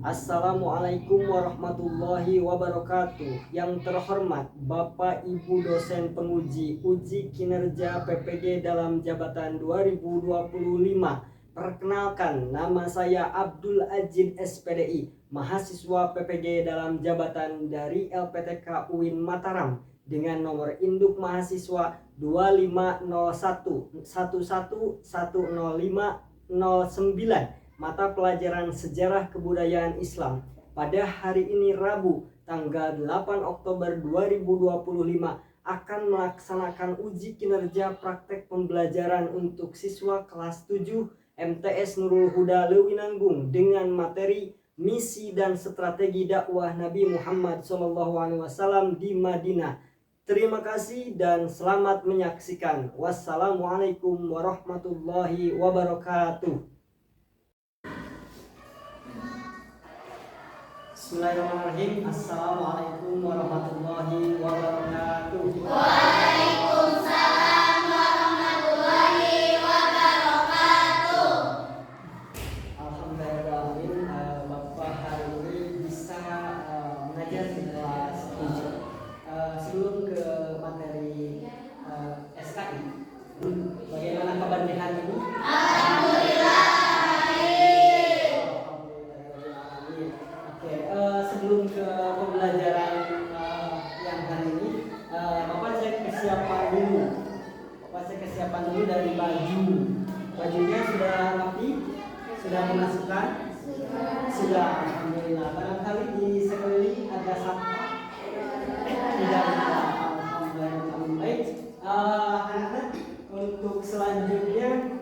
Assalamualaikum warahmatullahi wabarakatuh. Yang terhormat Bapak Ibu dosen penguji uji kinerja PPG dalam jabatan 2025. Perkenalkan, nama saya Abdul Ajin SPDI, mahasiswa PPG dalam jabatan dari LPTK UIN Mataram dengan nomor induk mahasiswa 250111100509, mata pelajaran Sejarah Kebudayaan Islam. Pada hari ini Rabu tanggal 8 Oktober 2025 akan melaksanakan uji kinerja praktek pembelajaran untuk siswa kelas 7 MTS Nurul Huda Lewinanggung dengan materi misi dan strategi dakwah Nabi Muhammad SAW di Madinah. Terima kasih dan selamat menyaksikan. Wassalamualaikum warahmatullahi wabarakatuh. Bismillahirrahmanirrahim. Assalamualaikum warahmatullahi wabarakatuh. Waalaikumsalam warahmatullahi wabarakatuh. Alhamdulillah, Bapak hari ini bisa mengajar di kelas 7. Sebelum ke materi SKI, bagaimana kabarnya hari ini? Sebelum ke pembelajaran yang hari ini, Bapak cek kesiapan dulu. Dari baju. Bajunya sudah rapi? Sudah dimasukkan? Sudah. Alhamdulillah. Barangkali di sekeliling ada sampah? Tidak ada. Alhamdulillah. Baik. Anak-anak, untuk selanjutnya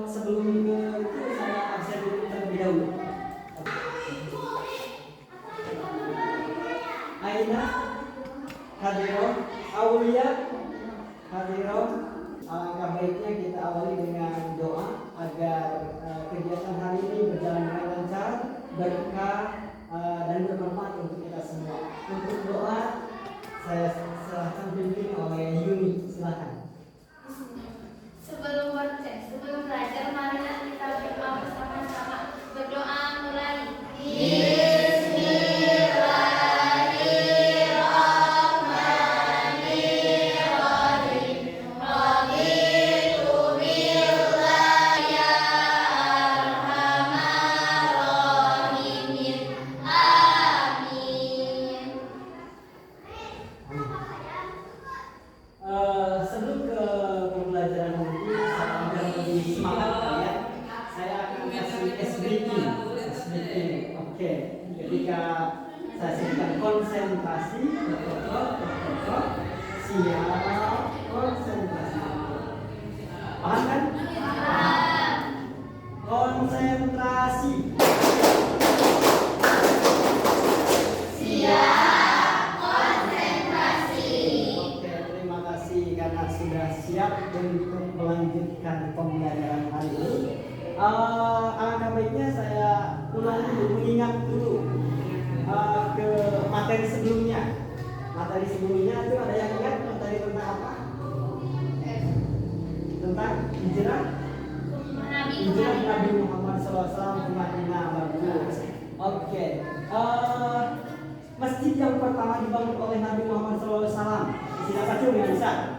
sebelum ke itu saya absen dulu terlebih dahulu. Aina, hadiroh, Aulia, hadiroh. Alangkah baiknya kita awali dengan doa agar kegiatan hari ini berjalan dengan lancar, berkah dan bermanfaat untuk kita semua. Untuk doa saya serahkan pimpin oleh Yuni, silakan. Sebelum belajar, marilah kita berdoa bersama-sama. Berdoa mulai. Sebelum ke pembelajaran nanti, agar lebih semangat kalian, saya akan kasih breaking. Oke. Ketika saya sebutkan konsentrasi, siap, konsentrasi. Paham kan? Konsentrasi. Sudah siap untuk melanjutkan pembelajaran hari ini. Alangkah baiknya saya ulang dulu, mengingat dulu ke materi sebelumnya. Materi sebelumnya itu ada yang ingat materi tentang apa? Tentang hijrah Nabi Muhammad SAW ke Madinah. Bagus. Oke. Masjid yang pertama dibangun oleh Nabi Muhammad SAW. Siapa yang bisa?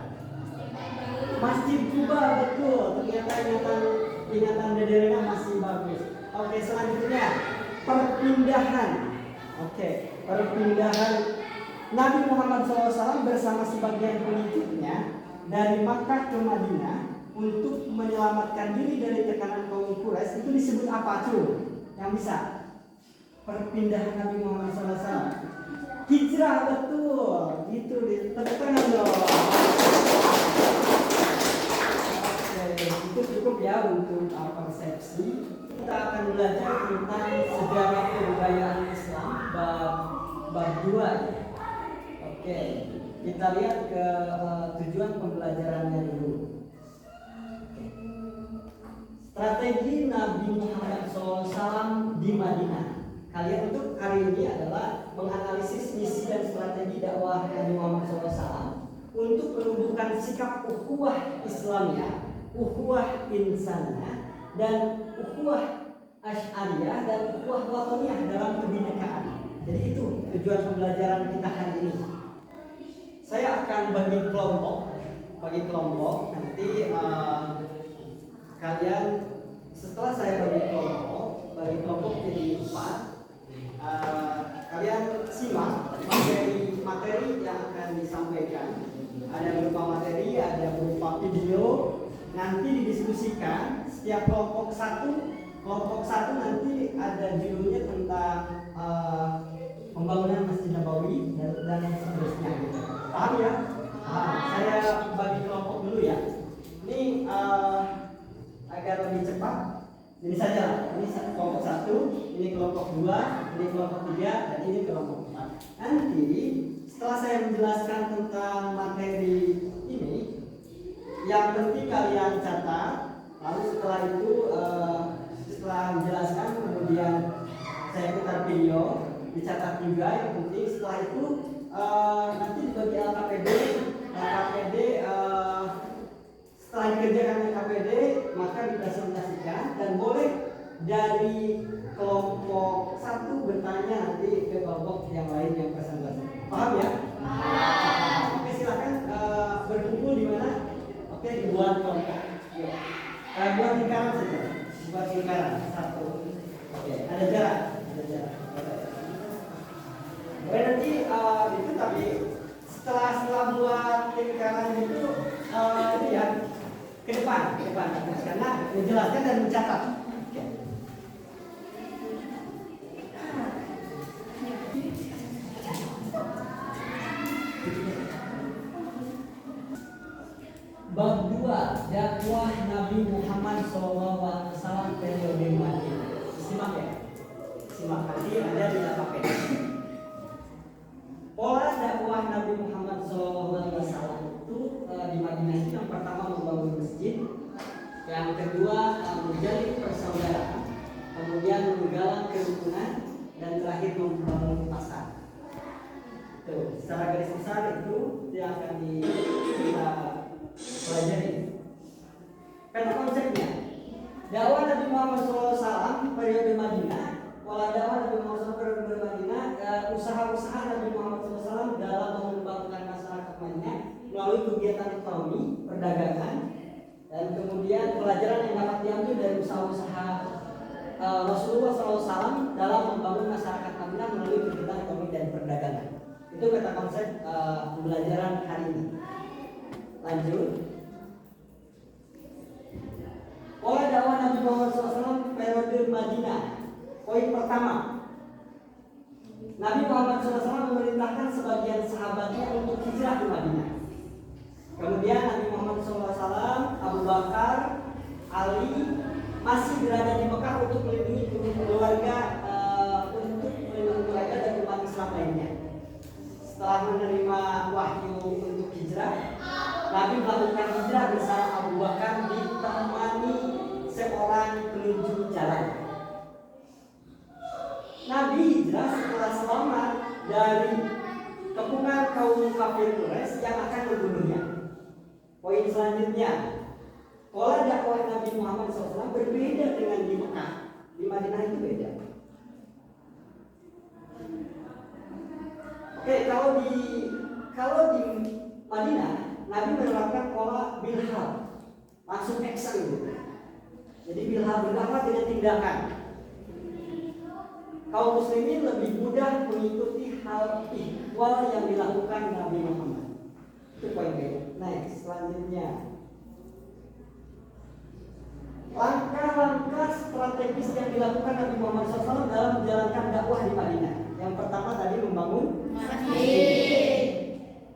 Masjid Kuba, betul. Ternyata ingatan Dederena masih bagus. Oke, selanjutnya perpindahan. Perpindahan Nabi Muhammad SAW bersama sebagian pengikutnya dari Makkah ke Madinah untuk menyelamatkan diri dari tekanan kaum Quraisy. Itu disebut apa tuh? Yang bisa? Perpindahan Nabi Muhammad SAW. Hijrah, betul. Itu di tengah dong. Itu cukup ya untuk persepsi. Kita akan belajar tentang sejarah kebudayaan Islam bab 2. Oke, kita lihat ke tujuan pembelajarannya dulu. Strategi Nabi Muhammad SAW di Madinah. Kalian untuk hari ini adalah menganalisis misi dan strategi dakwah Nabi Muhammad SAW untuk menumbuhkan sikap ukhuwah Islamiyah, ukhuwah insaniyah, dan ukhuwah Asy'ariyah dan ukhuwah watoniyah dalam kebinekaan. Jadi itu tujuan pembelajaran kita hari ini. Saya akan bagi kelompok nanti kalian setelah saya bagi kelompok jadi 4. Kalian simak materi yang akan disampaikan. Ada berupa materi, ada berupa video. Nanti didiskusikan setiap kelompok satu nanti ada judulnya tentang pembangunan Masjid Nabawi dan seterusnya. Paham ya? Saya bagi kelompok dulu ya. Ini agar lebih cepat. Ini saja lah. Ini kelompok 1, ini kelompok 2, ini kelompok 3, dan ini kelompok 4. Nanti setelah saya menjelaskan tentang materi ini, yang penting kalian catat. Lalu setelah itu setelah menjelaskan kemudian saya putar video, dicatat juga. Yang penting setelah itu nanti dibagi LKPD setelah dikerjakan LKPD maka dipresentasikan dan boleh dari kelompok 1 bertanya nanti ke kelompok yang lain yang presentasi. Paham ya? Oke, silakan berkumpul di mana? Oke, dibuat kelompok. Buat lingkaran saja. Buat lingkaran 1. Oke, ada jarak. Oke, nanti itu tapi setelah buat lingkaran itu ya ke depan karena menjelaskan dan mencatat. Oke. Bab 2, dakwah Nabi Muhammad SAW periode Madinah. Simak ya. Simak nanti ada di LKPD. Pola dakwah Nabi Muhammad SAW itu di Madinah itu yang pertama membangun masjid, yang kedua menjalin persaudaraan, kemudian menggalang kerukunan, dan terakhir membangun pasar. Tuh, secara garis besar itu yang akan kita pelajari. Kata konsepnya, dakwah Nabi Muhammad SAW periode Madinah. Pola dakwah Nabi Muhammad SAW periode Madinah, usaha-usaha Nabi Muhammad SAW dalam mengembangkan masyarakat Madinah melalui kegiatan ekonomi, perdagangan, dan kemudian pelajaran yang dapat diambil dari usaha-usaha Rasulullah SAW dalam membangun masyarakat Madinah melalui kegiatan ekonomi dan perdagangan. Itu kata konsep pembelajaran hari ini. Lanjut. Pola dakwah Nabi Muhammad SAW periode Madinah. Poin pertama, Nabi Muhammad SAW memerintahkan sebagian sahabatnya untuk hijrah ke Madinah. Kemudian Nabi Muhammad SAW, Abu Bakar, Ali masih berada di Mekah untuk melindungi keluarga dan umat Islam lainnya. Setelah menerima wahyu untuk hijrah, Nabi melakukan hijrah bersama Abu Bakar ditemani seorang penunjuk jalan. Nabi hijrah setelah selamat dari kepungan kaum kafir Quraisy yang akan membunuhnya. Poin selanjutnya, pola dakwah Nabi Muhammad SAW berbeda dengan di Mekah. Di Madinah itu beda. Oke, kalau di Madinah, Nabi menerapkan pola bilhal, langsung action gitu. Jadi bilhal berdakwah dengan tindakan. Kaum muslimin lebih mudah mengikuti hal ihwal yang dilakukan Nabi Muhammad. Itu poin beda. Next, selanjutnya, langkah-langkah strategis yang dilakukan Nabi Muhammad SAW dalam menjalankan dakwah di Madinah. Yang pertama tadi membangun masjid.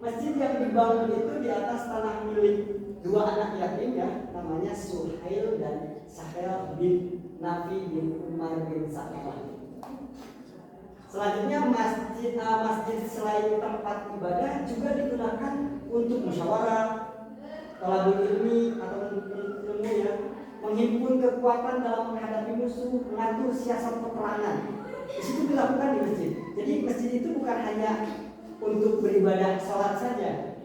Masjid yang dibangun itu di atas tanah milik dua anak yatim ya, namanya Suhail dan Sahel bin Nafi bin Umar bin Sa'id. Selanjutnya masjid selain tempat ibadah juga digunakan untuk musyawarah, thalabul ilmi atau ilmu ya, menghimpun kekuatan dalam menghadapi musuh, mengatur siasat peperangan. Di situ dilakukan di masjid. Jadi masjid itu bukan hanya untuk beribadah sholat saja.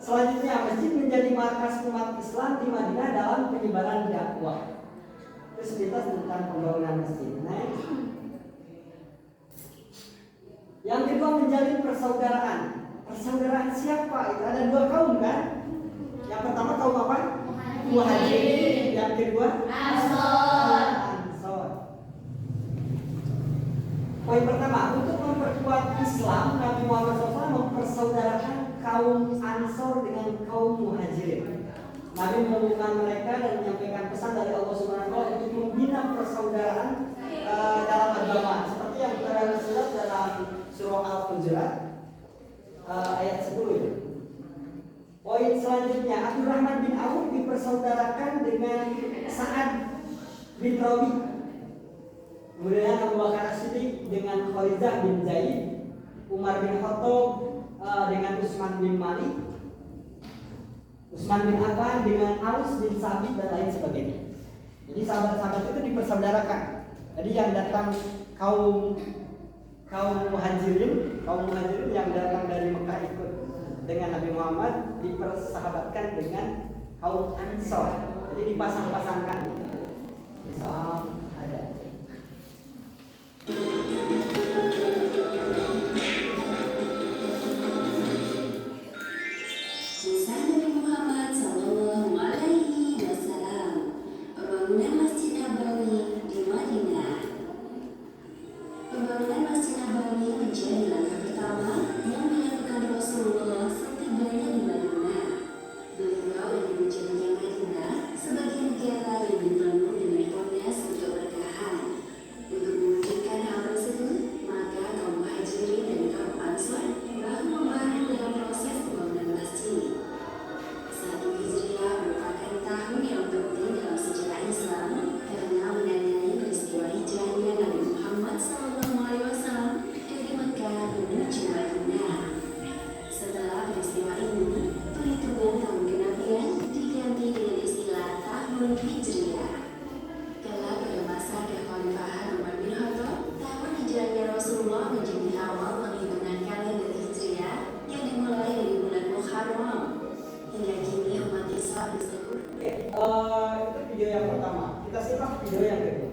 Selanjutnya, masjid menjadi markas umat Islam di Madinah dalam penyebaran dakwah. kesulitan tentang pembangunan masjid. Next. Yang kedua, menjalin persaudaraan. Persaudaraan siapa? Itu ada dua kaum kan? Yang pertama kaum apa? Muhajirin. Yang kedua Ansor. Ansor. Poin pertama, untuk memperkuat Islam, Nabi Muhammad SAW mempersaudarakan kaum Ansor dengan kaum Muhajirin. Nabi mengumpulkan mereka dan menyampaikan pesan dari Allah Subhanahu wa taala untuk membina persaudaraan dalam agama, seperti yang kita lihat dalam surah Al-Hujurat ayat 10. Poin selanjutnya, Abdurrahman bin Auf dipersaudarakan dengan Sa'ad bin Rabi. Kemudian Abu Bakar As-Siddiq dengan Kharijah bin Zaid, Umar bin Khattab dengan Utsman bin Malik, Utsman bin Affan dengan Aus bin Sabit dan lain sebagainya. Jadi sahabat-sahabat itu dipersaudarakan. Jadi yang datang kaum muhajirin yang datang dari Mekah ikut dengan Nabi Muhammad dipersahabatkan dengan kaum Ansor. Jadi dipasang-pasangkan. Misal ada. Kisah Nabi Muhammad Sallallahu Alaihi Wasallam, pembangunan Masjid Nabawi di Madinah. Pembangunan Masjid Nabawi menjadi langkah pertama yang dilakukan Rasulullah setibanya di Madinah. Beliau ingin menjadikan Madinah sebagai negara yang dibangun dengan pondasi untuk bertahan. Untuk mewujudkan hal tersebut, maka kaum Muhajirin dan kaum Ansor bahu-membahu dalam proses pembangunan masjid. 1 Hijriah merupakan tahun yang penting dalam sejarah Islam karena menandai peristiwa hijrahnya Nabi Muhammad SAW dari Mekah menuju Madinah. Setelah peristiwa ini, perhitungan tahun kenabian diganti dengan istilah tahun Hijriah. Kelak pada masa kekhalifahan Umar bin Khattab, tahun hijrahnya Rasulullah menjadi awal penghitungan kalender Hijriah yang dimulai dari bulan Muharram. Hingga kini umat Islam disebut. Itu video yang pertama. Kita simak video yang kedua.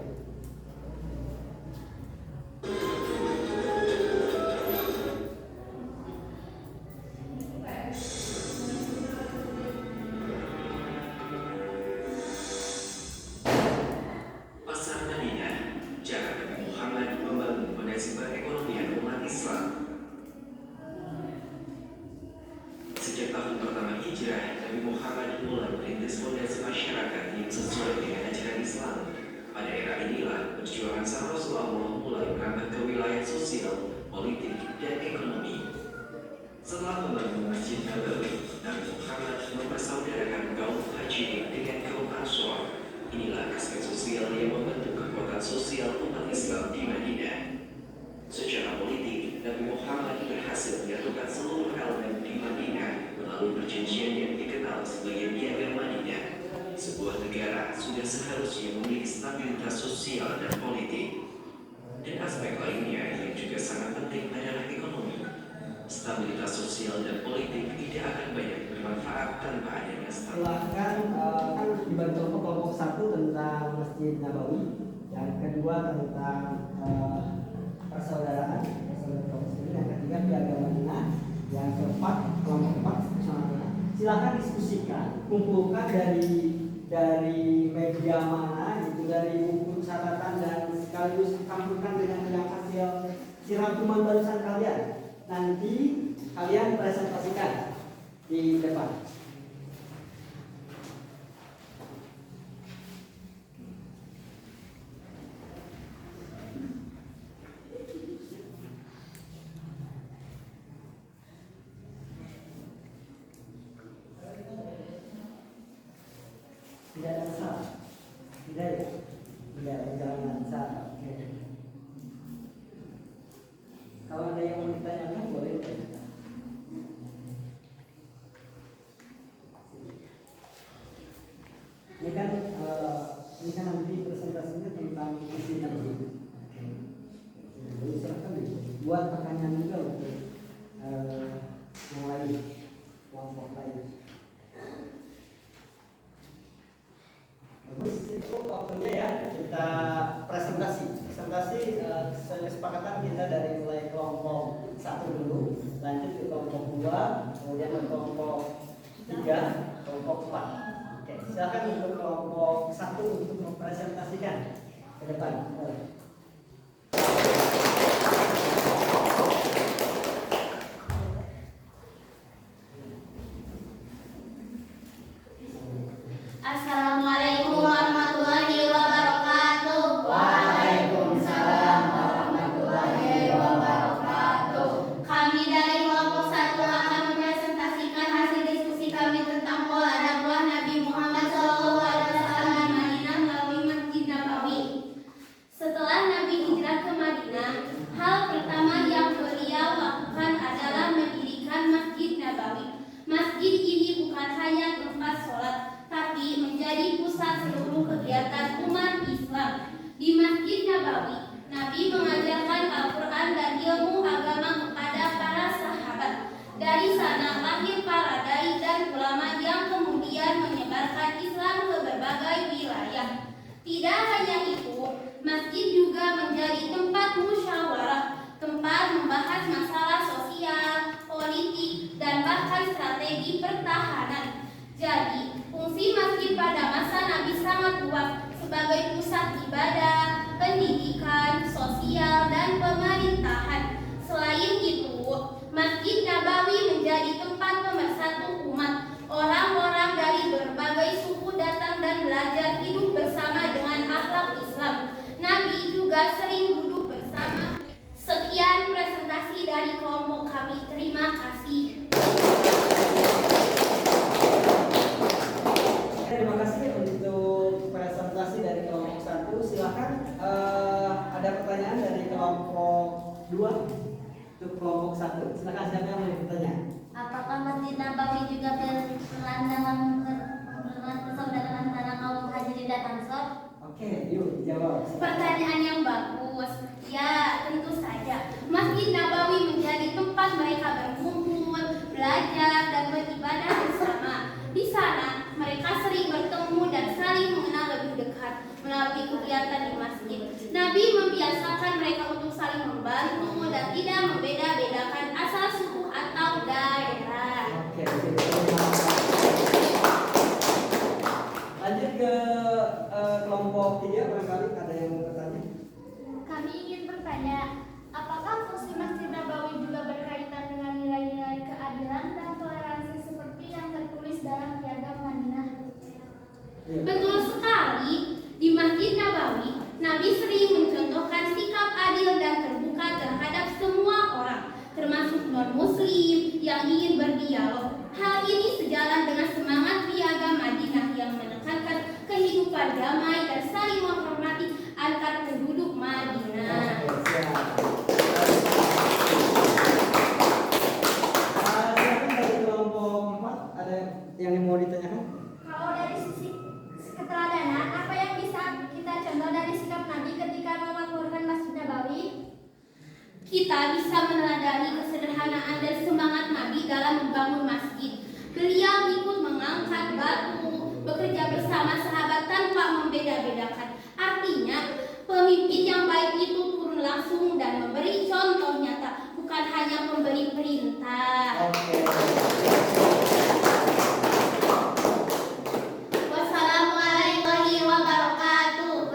Pasar Madinah, cara Nabi Muhammad membangun fondasi perekonomian umat Islam. Sejak tahun pertama hijrah, Nabi Muhammad mulai merintis fondasi masyarakat yang sesuai dengan ajaran Islam. Pada era inilah perjuangan sang Rasulullah mulai merambah ke wilayah sosial, politik, dan ekonomi. Setelah membangun Masjid Nabawi, Nabi Muhammad mempersaudarakan kaum Muhajirin dengan kaum Ansor. Inilah aspek sosial yang membentuk kekuatan sosial umat Islam di Madinah. Secara politik, Nabi Muhammad berhasil menyatukan seluruh elemen di Madinah melalui perjanjian yang dikenal sebagai Piagam Madinah. Sebuah negara sudah seharusnya memiliki stabilitas sosial dan politik. Dan aspek lainnya yang juga sangat penting adalah ekonomi. Stabilitas sosial dan politik tidak akan banyak bermanfaat tanpa adanya stabilitas. Silahkan kan dibantu kelompok satu tentang Masjid Nabawi, yang kedua tentang persaudaraan kaum muslimin, yang ketiga Piagam Madinah, yang keempat kelompok 4 Madinah. Silahkan diskusikan, kumpulkan dari media mana, gitu, dari buku catatan, dan sekaligus campurkan dengan yang hasil rangkuman barusan kalian. Nanti kalian presentasikan di depan. Tidak ada masalah. Tidak ya? Tidak, jangan salah. Oke. Kalau ada yang mau ditanyakan boleh. Ini kan nanti presentasinya tentang isi nanti. Jadi silakan buat pertanyaan juga untuk yang lain, kelompok lain. Bagus. cukup waktunya ya kita presentasi sesuai kesepakatan kita dari mulai kelompok 1 dulu, lanjut ke kelompok 2, kemudian ke kelompok 3, kelompok 4. Oke, silakan untuk kelompok 1 untuk mempresentasikan ke depan. Assalamualaikum warahmatullahi wabarakatuh. Waalaikumsalam warahmatullahi wabarakatuh. Kami dari kelompok 1 akan mempresentasikan hasil diskusi kami tentang pola dakwah Nabi Muhammad SAW di Madinah melalui Masjid Nabawi. Setelah Nabi hijrah ke Madinah, hal pertama yang beliau lakukan adalah mendirikan Masjid Nabawi. Masjid ini bukan hanya tempat sholat, tapi menjadi pusat seluruh kegiatan umat Islam. Di Masjid Nabawi, Nabi mengajarkan Al-Quran dan ilmu agama kepada para sahabat. Dari sana lahir para dai dan ulama yang kemudian menyebarkan Islam ke berbagai wilayah. Tidak hanya itu, masjid juga menjadi tempat musyawarah, tempat membahas masalah sosial, politik, dan bahkan strategi pertahanan. Jadi, fungsi masjid pada masa Nabi sangat luas sebagai pusat ibadah, pendidikan, sosial, dan pemerintahan. Selain itu, Masjid Nabawi menjadi tempat pemersatu umat. Orang-orang dari berbagai suku datang dan belajar hidup bersama dengan akhlak Islam. Nabi juga sering duduk bersama. Sekian presentasi dari kelompok kami. Terima kasih. Terima kasih untuk presentasi dari kelompok 1. Silakan ada pertanyaan dari kelompok 2 untuk kelompok 1. Silakan siapa yang mau bertanya? Apakah Masjid Nabawi juga berperan dalam persaudaraan antara kaum Muhajirin dan Ansor? Oke, yuk jawab. Pertanyaan yang bagus. Ya, tentu saja. Masjid Nabawi menjadi tempat mereka berkumpul, belajar, dan beribadah bersama. Di sana, mereka sering bertemu dan saling mengenal lebih dekat melalui kegiatan di masjid. Nabi membiasakan mereka untuk saling membantu dan tidak membeda-bedakan asal suku atau daerah. Oke, lanjut ke kelompok 3, barangkali ada yang mau bertanya. Kami ingin bertanya, apakah fungsi Masjid Nabawi juga berkaitan dengan nilai-nilai keadilan dan toleransi seperti yang tertulis dalam Piagam Madinah? Iya. Betul sekali. Di Masjid Nabawi, Nabi sering mencontohkan sikap adil dan terbuka terhadap semua orang, termasuk non-muslim yang ingin berdialog. Hal ini sejalan dengan semangat Piagam Madinah yang menekankan kehidupan damai dan saling menghormati antar penduduk Madinah. Silakan dari kelompok 4, ada yang mau ditanyakan? Kalau dari sisi keteladanan, apa yang bisa kita contoh dari sikap Nabi ketika memakmurkan Masjid Nabawi? Kita bisa meneladani kesederhanaan dan semangat Nabi dalam membangun masjid. Beliau ikut mengangkat batu, bekerja bersama sahabat tanpa membeda-bedakan. Artinya, pemimpin yang baik itu turun langsung dan memberi contoh nyata, bukan hanya memberi perintah. Oke. Wassalamualaikum wabarakatuh.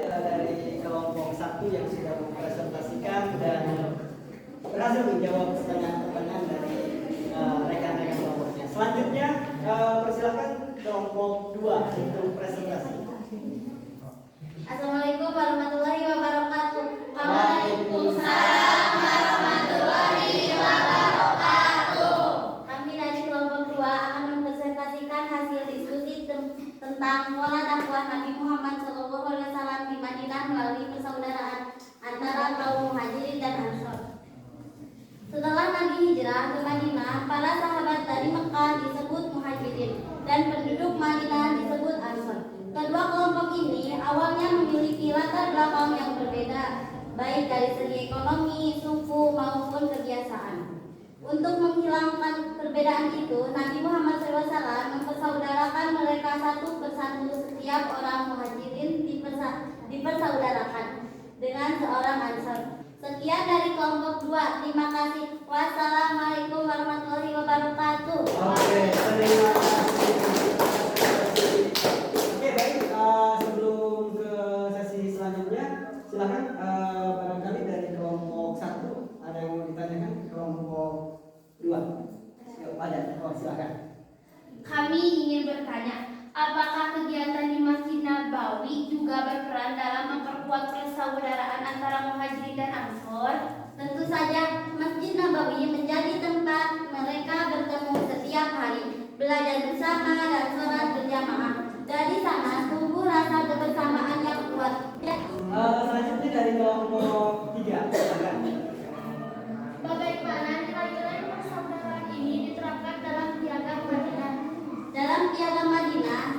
Dari kelompok 1 yang sudah mempresentasikan dan berhasil menjawab pertanyaan-pertanyaan dari rekan-rekan kelompoknya. Selanjutnya persilakan kelompok 2 untuk presentasi. Assalamualaikum warahmatullahi wabarakatuh. Waalaikumsalam warahmatullahi wabarakatuh. Kami dari kelompok 2 akan mempresentasikan hasil diskusi tentang pola dakwah Nabi Muhammad SAW di Madinah melalui persaudaraan antara kaum Muhajirin dan Ansor. Setelah Nabi hijrah ke Madinah, para sahabat dari Mekah disebut Muhajirin dan penduduk Madinah disebut Ansor. Kedua kelompok ini awalnya memiliki latar belakang yang berbeda, baik dari segi ekonomi, suku, maupun kebiasaan. Untuk menghilangkan perbedaan itu, Nabi Muhammad SAW mempersaudarakan mereka satu persatu. Setiap orang muhajirin dipersaudarakan dengan seorang ansor. Sekian dari kelompok 2. Terima kasih. Wassalamualaikum warahmatullahi wabarakatuh. Oke, terima kasih. Oke, baik. Sebelum ke sesi selanjutnya, silakan barangkali dari kelompok 1 ada yang mau ditanyakan, kelompok 2. Ada. Oh, silakan. Kami ingin bertanya, apakah kegiatan di Masjid Nabawi juga berperan dalam memperkuat persaudaraan antara muhajirin dan ansor? Tentu saja, Masjid Nabawi menjadi tempat mereka bertemu setiap hari, belajar bersama dan sholat berjamaah. Dari sana tumbuh rasa kebersamaan yang kuat. Selanjutnya dari kelompok 3, silakan. Bagaimana nilai-nilai persaudaraan ini diterapkan dalam piagam Madinah? Dalam piagam Madinah,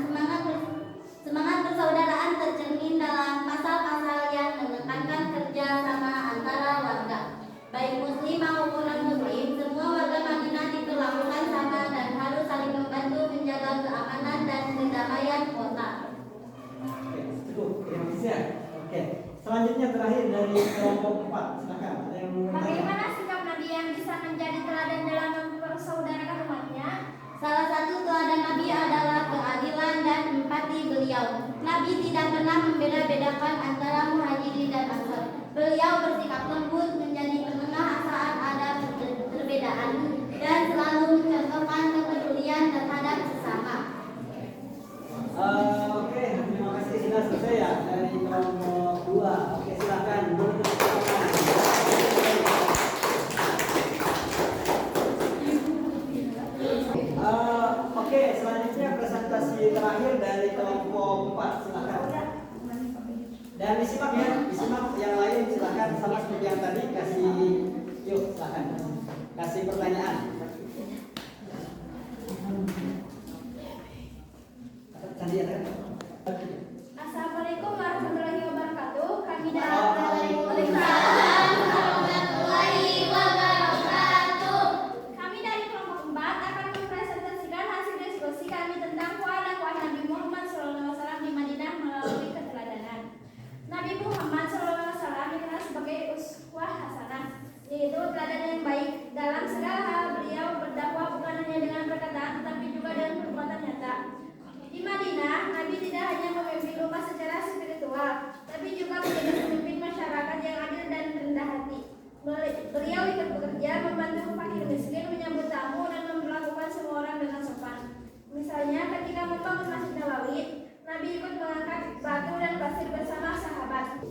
semangat persaudaraan tercermin dalam pasal-pasal yang menekankan kerja sama antara warga, baik muslim maupun non-muslim. Semua warga Madinah diperlakukan sama dan harus saling membantu menjaga keamanan dan kedamaian kota. Oke, cukup. Terima kasih. Oke, selanjutnya terakhir dari kelompok 4, silakan. Ada yang mau bertanya? Bagaimana sikap Nabi yang bisa menjadi teladan dalam mempersaudarakan umatnya? Salah satu teladan Nabi adalah keadilan dan empati beliau. Nabi tidak pernah membeda-bedakan antara muhajirin dan ansor. Beliau bersikap lembut, menjadi penengah saat ada perbedaan, dan selalu mencontohkan kepedulian terhadap sesama. Oke, terima kasih. Sudah selesai ya dari kelompok 2. Oke, silakan. Oke, selanjutnya presentasi terakhir dari kelompok 4, silakan. Dan disimak ya, disimak yang lain silakan, sama seperti yang tadi, kasih yuk silakan kasih pertanyaan. Tadi ya kan? Assalamualaikum warahmatullahi wabarakatuh. Kami dari Waalaikumsalam warahmatullahi wabarakatuh. Kami dari kelompok 4 akan mempresentasikan hasil diskusi kami tentang dakwah Nabi Muhammad SAW di Madinah melalui keteladanan. Nabi Muhammad SAW dikenal sebagai uswah hasanah, yaitu teladan yang baik dalam segala hal. Beliau berdakwah bukan hanya dengan perkataan tetapi juga dengan perbuatan nyata. Di Madinah, Nabi tidak hanya memimpin umat secara spiritual, tapi juga menjadi pemimpin masyarakat yang adil dan rendah hati. Beliau ikut bekerja, membantu fakir miskin, menyambut tamu, dan memperlakukan semua orang dengan sopan. Misalnya, ketika membangun Masjid Nabawi, Nabi ikut mengangkat batu dan pasir bersama sahabat.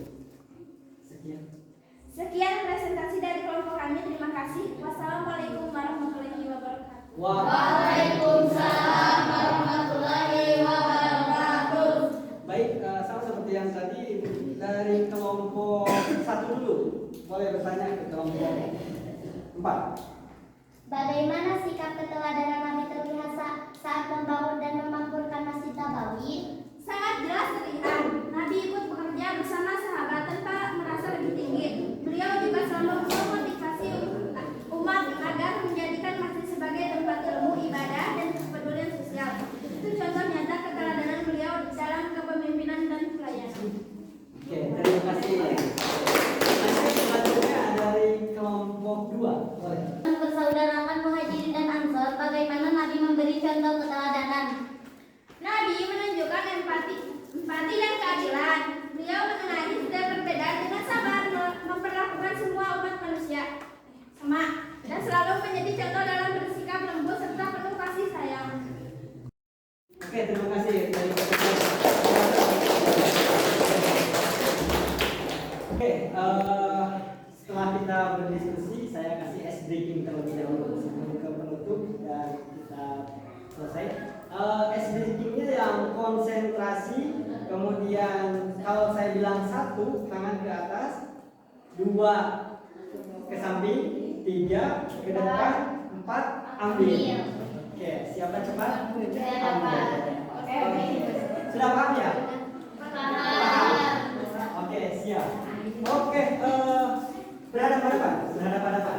Sekian presentasi dari kelompok kami. Terima kasih. Wassalamualaikum warahmatullahi wabarakatuh. Waalaikumsalam warahmatullahi wabarakatuh. Baik, sama seperti yang tadi dari kelompok 1 dulu. Boleh bertanya ke kelompok 4. Bagaimana sikap keteladanan Nabi terlihat saat membangun dan memakmurkan Masjid Nabawi? Sangat jelas terlihat. Nabi ikut bekerja bersama sahabat tanpa merasa lebih tinggi. Beliau juga selalu memotivasi umat agar menjadikan masjid sebagai tempat ilmu, ibadah, dan kepedulian sosial. Itu contoh nyata keteladanan beliau dalam kepemimpinan dan pelayanan. Oke, terima kasih. Lanjut selanjutnya dari kelompok 2. Boleh. Mempersaudarakan muhajirin dan ansor, bagaimana Nabi memberi contoh keteladanan. Nabi menunjukkan empati dan keadilan. Beliau mengenali setiap perbedaan dengan sabar, memperlakukan semua umat manusia sama, dan selalu menjadi contoh dalam bersikap lembut serta penuh kasih sayang. Oke, terima kasih. Oke, setelah kita berdiskusi, saya kasih ice breaking terlebih dahulu sebelum ke penutup dan kita selesai. Ice breakingnya yang konsentrasi, kemudian kalau saya bilang 1, tangan ke atas, 2 ke samping, 3 ke depan, 4 ambil. Oke, siapa cepat? Ambil. Oke. Sudah paham ya? Paham. Oke, siap. Oke, berhadapan-hadapan. Berhadapan-hadapan.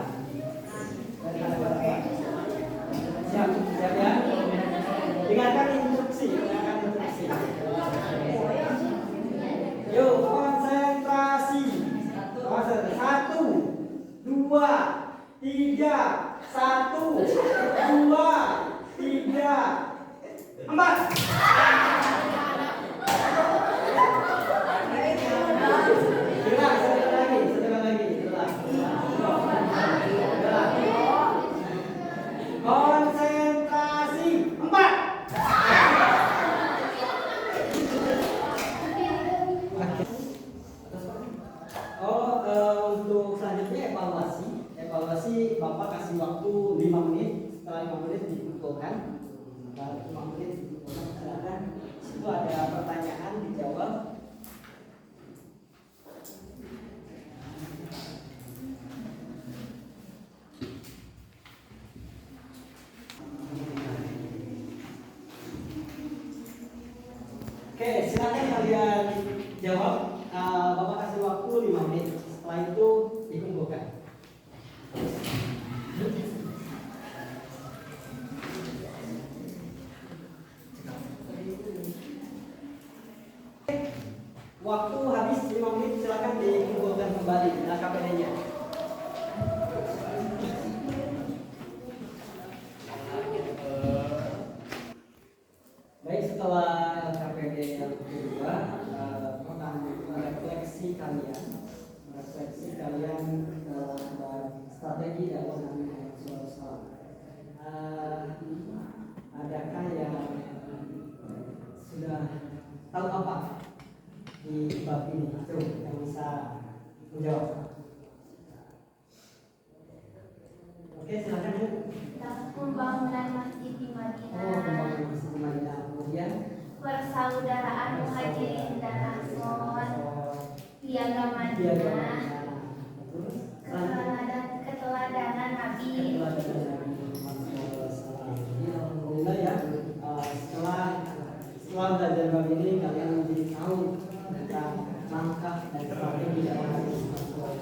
Oke, silakan kalian jawab. Bapak kasih waktu 5 menit. Setelah itu dikumpulkan. Waktu habis 5 menit, silakan dikumpulkan kembali KPD-nya. Baik, setelah KPD yang kedua, refleksi kalian dalam strategi dalam Nabi Muhammad SAW. Adakah yang sudah tahu apa di bab ini? Itu yang bisa menjawab. Oke, silakan Bu. Pembangunan masjid di Madinah, Pembangunan masjid di Madinah. Kemudian persaudaraan muhajirin dan ansor, piagam Madinah, keteladanan Nabi. Alhamdulillah ya. Setelah belajar bab ini kalian menjadi tahu tentang langkah dan strategi dalam hadis Rasulullah.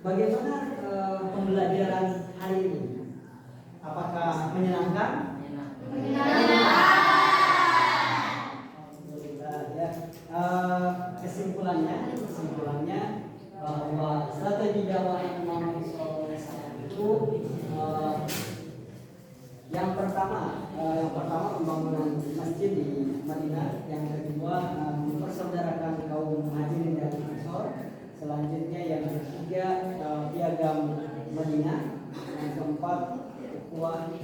Bagaimana pembelajaran hari ini? Apakah menyenangkan? Alhamdulillah ya. Kesimpulannya bahwa strategi dakwah Imam Muhammad itu yang pertama pembangunan masjid di Madinah, yang kedua mempersaudarakan kaum muhajirin dan ansor, selanjutnya yang ketiga piagam Madinah, yang keempat ukhuwah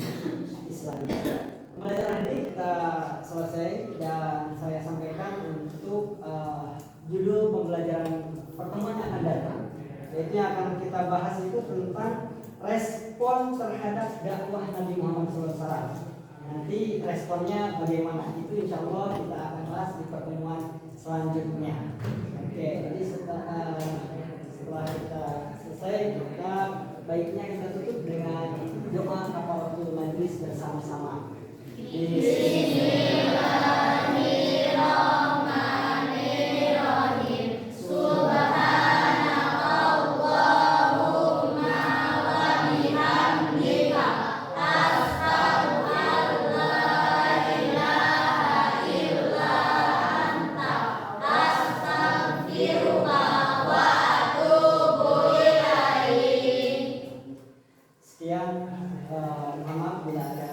Islam. Pembelajaran ini kita selesai dan saya sampaikan untuk judul pembelajaran pertemuan yang akan datang, yaitu yang akan kita bahas itu tentang respon terhadap dakwah Nabi Muhammad SAW. Nanti responnya bagaimana itu insya Allah kita akan bahas di pertemuan selanjutnya. Oke, jadi setelah kita selesai, kita baiknya kita tutup dengan doa kafaratul majlis bersama-sama. Bismillahirrahmanirrahim. Sekian, mohon maaf bila ada